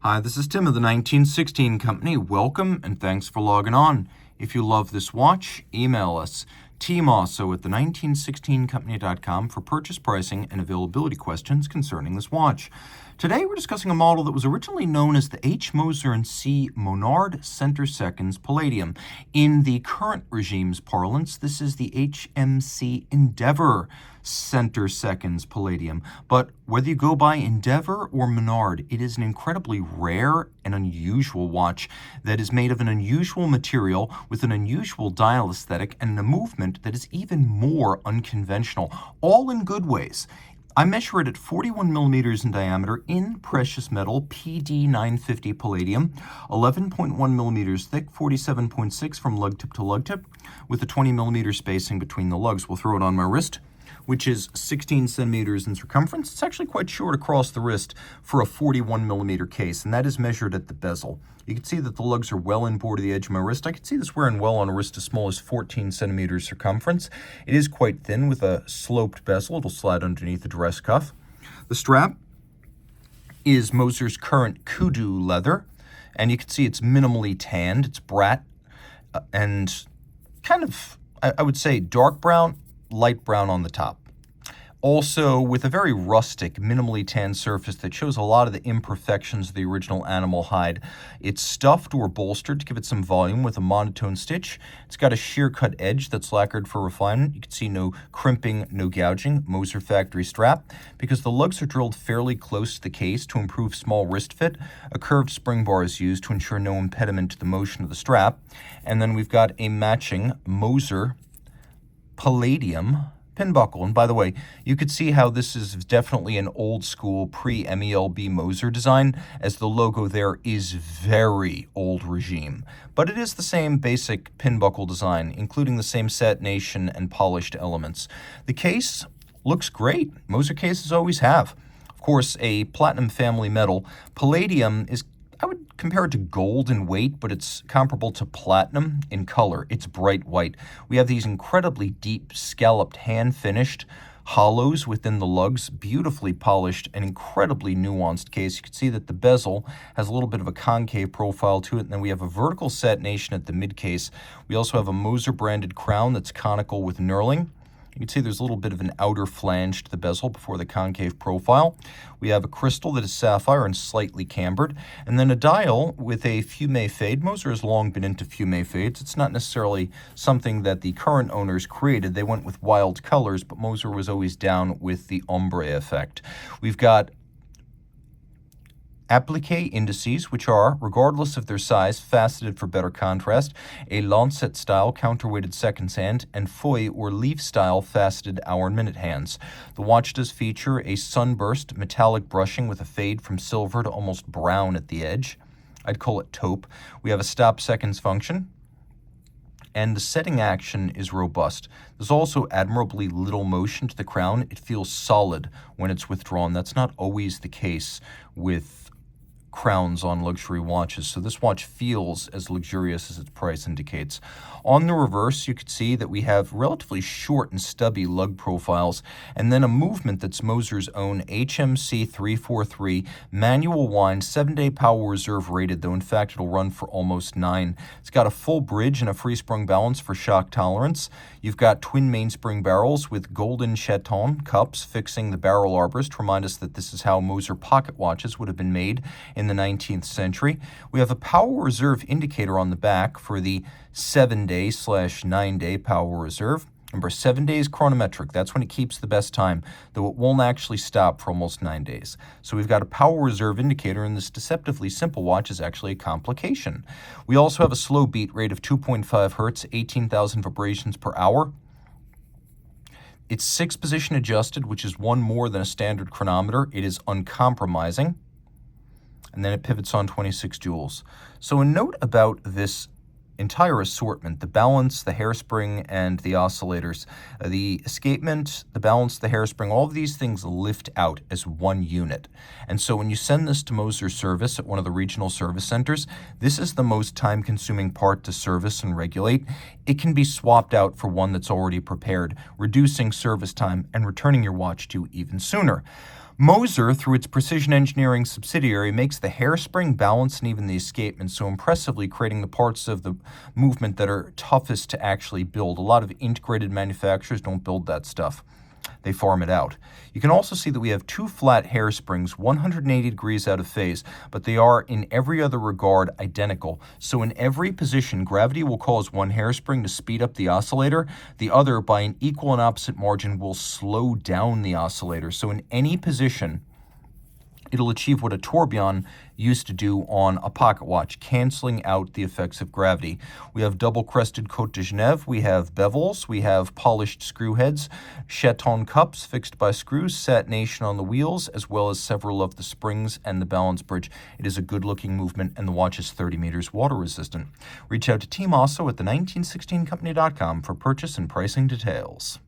Hi, this is Tim of the 1916 Company. Welcome and thanks for logging on. If you love this watch, email us Team Mosso at the1916company.com for purchase pricing and availability questions concerning this watch. Today we're discussing a model that was originally known as the H. Moser Cie Monard Center Seconds Palladium. In the current regime's parlance, this is the HMC Endeavour Center Seconds Palladium. But whether you go by Endeavour or Monard, it is an incredibly rare and unusual watch that is made of an unusual material with an unusual dial aesthetic and a movement that is even more unconventional, all in good ways. I measure it at 41 millimeters in diameter in precious metal PD 950 palladium, 11.1 millimeters thick, 47.6 from lug tip to lug tip, with a 20 millimeter spacing between the lugs. We'll throw it on my wrist, which is 16 centimeters in circumference. It's actually quite short across the wrist for a 41 millimeter case, and that is measured at the bezel. You can see that the lugs are well inboard to the edge of my wrist. I can see this wearing well on a wrist as small as 14 centimeters circumference. It is quite thin with a sloped bezel. It'll slide underneath the dress cuff. The strap is Moser's current kudu leather, and you can see it's minimally tanned. It's brat and kind of, I would say, dark brown, light brown on the top. Also with a very rustic, minimally tanned surface that shows a lot of the imperfections of the original animal hide. It's stuffed or bolstered to give it some volume with a monotone stitch. It's got a sheer cut edge that's lacquered for refinement. You can see no crimping, no gouging. Moser factory strap. Because the lugs are drilled fairly close to the case to improve small wrist fit, a curved spring bar is used to ensure no impediment to the motion of the strap. And then we've got a matching Moser palladium pin buckle. And by the way, you could see how this is definitely an old school pre-MELB Moser design, as the logo there is very old regime. But it is the same basic pin buckle design, including the same satination and polished elements. The case looks great. Moser cases always have. Of course, a platinum family metal. Palladium is, I would compare it to gold in weight, but it's comparable to platinum in color. It's bright white. We have these incredibly deep, scalloped, hand-finished hollows within the lugs, beautifully polished, and incredibly nuanced case. You can see that the bezel has a little bit of a concave profile to it, and then we have a vertical satination at the mid-case. We also have a Moser-branded crown that's conical with knurling. You can see there's a little bit of an outer flange to the bezel before the concave profile. We have a crystal that is sapphire and slightly cambered, and then a dial with a fume fade. Moser has long been into fume fades. It's not necessarily something that the current owners created. They went with wild colors, but Moser was always down with the ombre effect. We've got applique indices, which are, regardless of their size, faceted for better contrast, a lancet style counterweighted seconds hand, and feuille or leaf style faceted hour and minute hands. The watch does feature a sunburst metallic brushing with a fade from silver to almost brown at the edge. I'd call it taupe. We have a stop seconds function, and the setting action is robust. There's also admirably little motion to the crown. It feels solid when it's withdrawn. That's not always the case with crowns on luxury watches, so this watch feels as luxurious as its price indicates. On the reverse, you could see that we have relatively short and stubby lug profiles, and then a movement that's Moser's own HMC 343 manual wind 7-day power reserve rated, though in fact it'll run for almost 9. It's got a full bridge and a free sprung balance for shock tolerance. You've got twin mainspring barrels with golden chaton cups fixing the barrel arbors to remind us that this is how Moser pocket watches would have been made in the 19th century. We have a power reserve indicator on the back for the 7-day/9-day power reserve. Remember, 7 days chronometric. That's when it keeps the best time, though it won't actually stop for almost 9 days. So we've got a power reserve indicator, and this deceptively simple watch is actually a complication. We also have a slow beat rate of 2.5 hertz, 18,000 vibrations per hour. It's 6-position adjusted, which is one more than a standard chronometer. It is uncompromising. And then it pivots on 26 joules. So a note about this entire assortment, the balance, the hairspring, and the oscillators, the escapement, the balance, the hairspring, all of these things lift out as one unit. And so when you send this to Moser service at one of the regional service centers, this is the most time-consuming part to service and regulate. It can be swapped out for one that's already prepared, reducing service time and returning your watch to even sooner. Moser, through its precision engineering subsidiary, makes the hairspring, balance, and even the escapement so impressively, creating the parts of the movement that are toughest to actually build. A lot of integrated manufacturers don't build that stuff. They farm it out. You can also see that we have two flat hairsprings, 180 degrees out of phase, but they are in every other regard identical. So in every position, gravity will cause one hairspring to speed up the oscillator. The other, by an equal and opposite margin, will slow down the oscillator. So in any position, it'll achieve what a tourbillon used to do on a pocket watch, canceling out the effects of gravity. We have double-crested Côte de Genève, we have bevels, we have polished screw heads, chaton cups fixed by screws, satination on the wheels, as well as several of the springs and the balance bridge. It is a good-looking movement, and the watch is 30 meters water-resistant. Reach out to Team Mosso at the 1916company.com for purchase and pricing details.